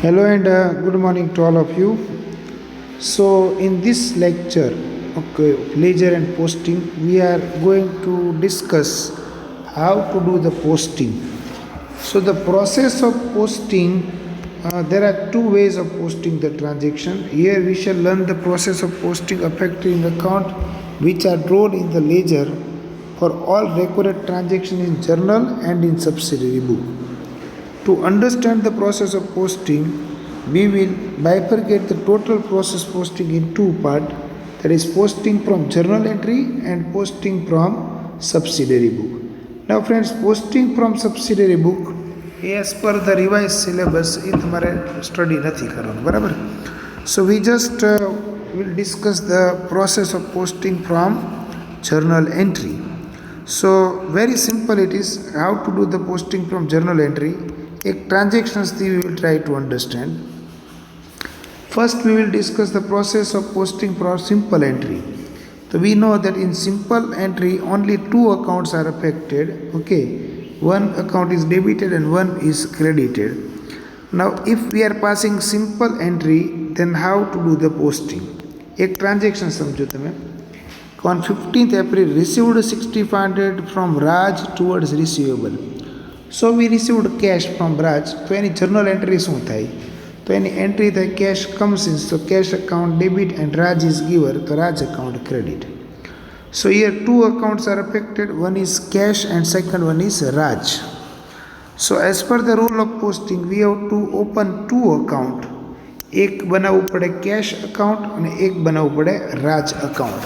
Hello and good morning to all of you. So, in this lecture, okay, ledger and posting, we are going to discuss how to do the posting. So, the process of posting, there are two ways of posting the transaction. Here, we shall learn the process of posting affecting account which are drawn in the ledger for all recorded transactions in journal and in subsidiary book. To understand the process of posting, we will bifurcate the total process posting in two parts, that is posting from journal entry and posting from subsidiary book. Now friends, posting from subsidiary book as per the revised syllabus એ તમારે study નથી કરવાનું બરાબર. So we just will discuss the process of posting from journal entry. So very simple it is how to do the posting from journal entry. एक transactions we will try to understand. First we will discuss the process of posting for simple entry. So we know that in simple entry only two accounts are affected. Okay, one account is debited and one is credited. Now if we are passing simple entry, then how to do the posting? एक transaction समझो તમે. On 15th April received 6500 from Raj towards receivable. So we received cash from Raj. તો એની journal entry શું થાય? તો એની entry થાય cash comes in, so cash account debit and Raj is giver, તો Raj account credit. So here two accounts are affected, one is cash and second one is Raj. So as per the rule of posting, we have to open two account. એક બનાવવું પડે cash account અને એક બનાવવું પડે Raj account.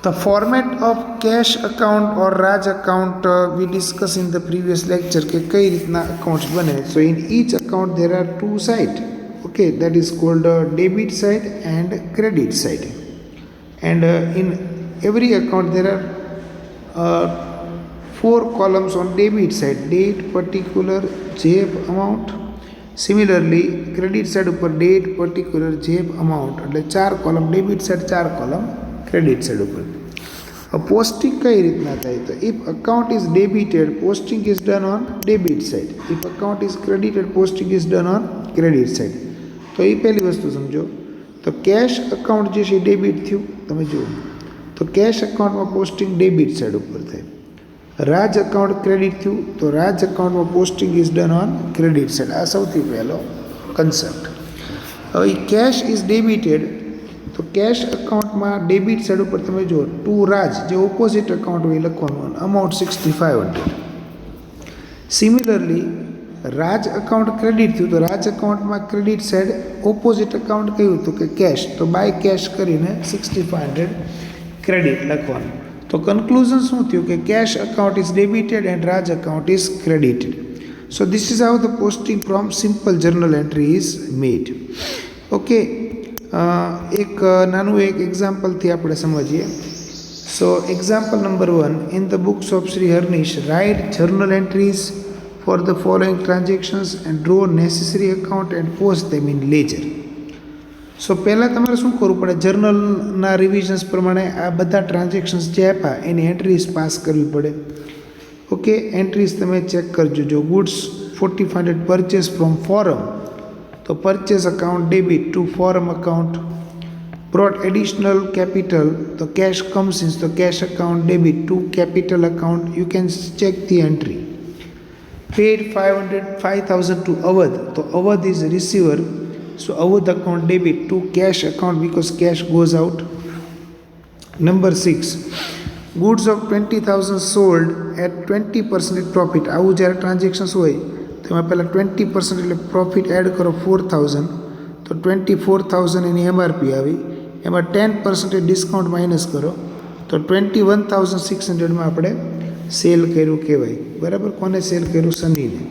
The format of cash account or Raj account we discussed in the previous lecture કે કઈ રીતના accounts બને. So in each account there are two sides. Okay, that is called debit side and credit side. And in every account there are four columns on debit side: date, particular, JAP amount. Similarly credit side ઉપર date, particular, JAP amount. એટલે ચાર column debit side, ચાર column credit side ઉપર. Posting કઈ રીતના થાય? તો if account is debited, posting is done on debit side. If account is credited, posting is done on credit side. તો એ પહેલી વસ્તુ સમજો. તો કેશ અકાઉન્ટ જે છે ડેબિટ થયું, તમે જુઓ તો કેશ અકાઉન્ટમાં પોસ્ટિંગ ડેબિટ સાઈડ ઉપર થાય. રાજ અકાઉન્ટ ક્રેડિટ થયું તો રાજ અકાઉન્ટમાં posting is done on credit side. આ સૌથી પહેલો કન્સેપ્ટ. હવે કેશ ઇઝ ડેબિટેડ, તો કેશ અકાઉન્ટમાં ડેબિટ સાઈડ ઉપર તમે જુઓ ટુ રાજ, જે ઓપોઝિટ અકાઉન્ટ હોય લખવાનું, અમાઉન્ટ 6500. સિમિલરલી રાજ અકાઉન્ટ ક્રેડિટ થયું તો રાજ અકાઉન્ટમાં ક્રેડિટ સાઈડ ઓપોઝિટ અકાઉન્ટ કયું હતું કે કેશ, તો બાય કેશ કરીને 6500 ક્રેડિટ લખવાનું. તો કન્ક્લુઝન શું થયું કે cash account is debited and Raj account is credited. So this is how the posting from simple journal entry is made. Okay, એક નાનું એક એક્ઝામ્પલથી આપણે સમજીએ. So example number 1, in the books of Shri Harnish write journal entries for the following transactions and draw necessary account and post them in ledger. So પહેલાં તમારે શું કરવું પડે? જર્નલના રિવિઝન્સ પ્રમાણે આ બધા ટ્રાન્ઝેક્શન્સ જે આપ્યા એની એન્ટ્રીઝ પાસ કરવી પડે. ઓકે, એન્ટ્રીઝ તમે ચેક કરજો. જો ગુડ્સ 4500 પરચેસ ફ્રોમ ફોરમ, તો purchase account debit two forum account. brought additional capital, તો cash comes in, તો cash account debit to capital account. You can check the entry. Paid 5000 to Awadh, so Awadh is a receiver, so Awadh account debit to cash account because cash goes out. Number 6, goods of 20,000 sold at 20% profit. આવું જ્યારે transactions હોય તો એમાં પહેલાં 20% એટલે profit add કરો 4000, તો 24,000 એની MRP આવી, એમાં 10% ડિસ્કાઉન્ટ માઇનસ કરો તો 21,600માં આપણે સેલ કર્યું કહેવાય. બરાબર, કોને સેલ કર્યું? સનીને.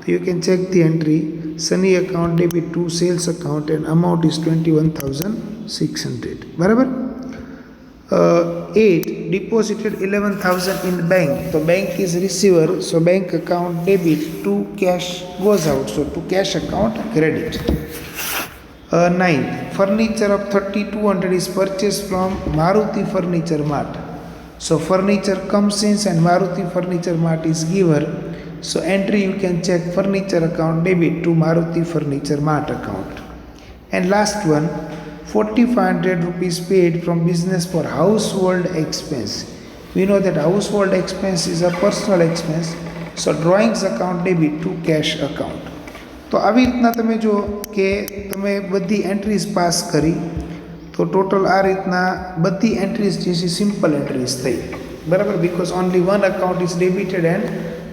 તો you can check the entry. Sunny account debit to sales account and amount is 21,600. બરાબર. 8, deposited 11,000 in bank, so bank is receiver, so bank account debit to cash goes out, so to cash account credit. 9, furniture of 3,200 is purchased from Maruti Furniture Mart. So furniture comes in and Maruti Furniture Mart is giver. So entry you can check furniture account debit to Maruti Furniture Mart account. And last one, 4500 rupees paid from business for household expense. We know that household expense is a personal expense. So drawings account debit to cash account. તો આવી રીતના તમે જો કે તમે બધી entries pass કરી તો ટોટલ આ રીતના બધી એન્ટ્રીઝ જે છે સિમ્પલ એન્ટ્રીઝ થઈ, બરાબર, because only one account is debited and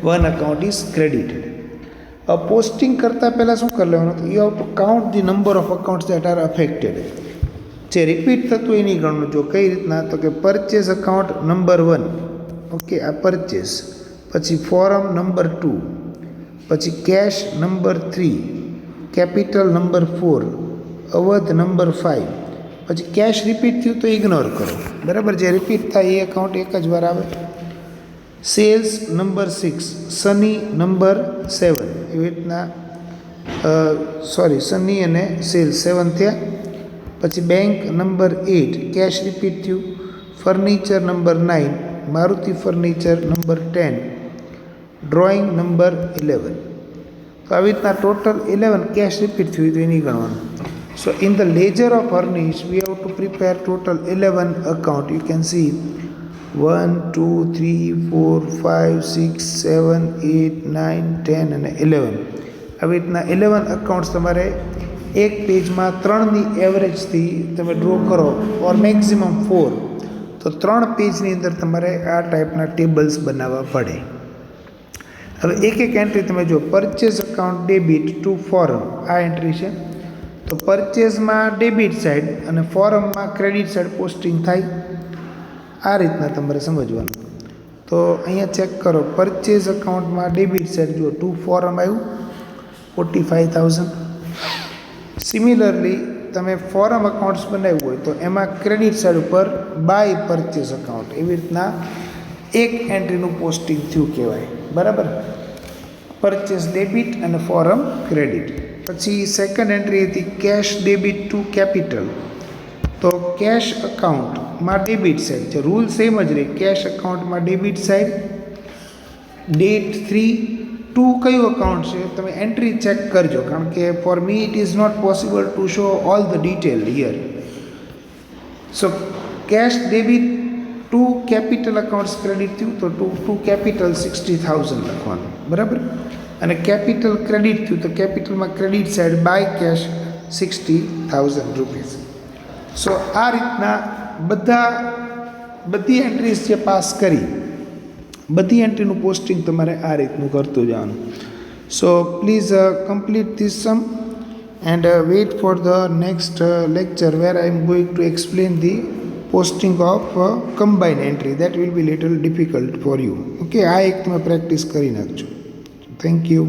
one account is credited. Posting કરતાં પહેલાં શું કરી લેવાનું, you have to count the number of accounts that are affected. જે રિપીટ થતું એની ગણવું. જો કઈ રીતના, તો કે પરચેઝ અકાઉન્ટ નંબર 1, ઓકે, આ પરચેઝ, પછી ફોરમ નંબર 2, પછી કેશ નંબર 3, કેપિટલ નંબર 4, અવધ નંબર 5. પછી કેશ રિપીટ થયું તો ઇગ્નોર કરો, બરાબર, જે રિપીટ થાય એ અકાઉન્ટ એક જ વાર આવે. સેલ્સ નંબર 6, સની નંબર 7, એવી રીતના સની અને સેલ્સ 7 થયા. પછી બેંક નંબર 8, કેશ રિપીટ થયું. Furniture number 9, Maruti furniture number 10, drawing number 11. તો આવી રીતના ટોટલ 11 કેશ રિપીટ થયું તો એની ગણવાનું. So in the ledger of અર્નિશ we have to prepare total 11 account. You can see 1 2 3 4 5 6 7 8 9 10 અને 11. આવી રીતના 11 અકાઉન્ટ્સ તમારે એક પેજમાં 3ની એવરેજથી તમે ડ્રો કરો, ઓર મેક્સિમમ 4, તો 3 પેજની અંદર તમારે આ ટાઈપના ટેબલ્સ બનાવવા પડે. હવે એક એક એન્ટ્રી તમે જો, purchase account debit two forum, આ એન્ટ્રી છે. તો પરચેઝમાં ડેબિટ સાઈડ અને ફોરમમાં ક્રેડિટ સાઈડ પોસ્ટિંગ થાય. આ રીતના તમારે સમજવાનું. તો અહીંયા ચેક કરો, પરચેઝ અકાઉન્ટમાં ડેબિટ સાઈડ જો ટુ ફોરમ આવ્યું 45,000. સિમિલરલી તમે ફોરમ અકાઉન્ટ્સ બનાવ્યું હોય તો એમાં ક્રેડિટ સાઈડ ઉપર બાય પરચેઝ અકાઉન્ટ, એવી રીતના એક એન્ટ્રીનું પોસ્ટિંગ થયું કહેવાય, બરાબર. પરચેઝ ડેબિટ અને ફોરમ ક્રેડિટ. પછી સેકન્ડ એન્ટ્રી હતી કેશ ડેબિટ ટુ કેપિટલ. તો કેશ અકાઉન્ટમાં ડેબિટ સાઈડ છે, રૂલ સેમ જ રહે. કેશ અકાઉન્ટમાં ડેબિટ સાઈડ, ડેટ 3 ટુ કયું અકાઉન્ટ છે તમે એન્ટ્રી ચેક કરજો, કારણ કે for me it is not possible to show all the detail here. So cache debit to capital accounts credit થયું તો ટુ કેપિટલ 60,000 લખવાનું, બરાબર. અને કેપિટલ ક્રેડિટ થયું તો કેપિટલમાં credit side by cash 60,000 rupees. So આ રીતના બધી એન્ટ્રીઝ જે પાસ કરી, બધી એન્ટ્રીનું પોસ્ટિંગ તમારે આ રીતનું કરતું જવાનું. So please complete this sum and wait for the next lecture where I am going to explain the posting of combined entry. That will be little difficult for you. Okay, આ એક તમે practice કરી નાખજો. Thank you.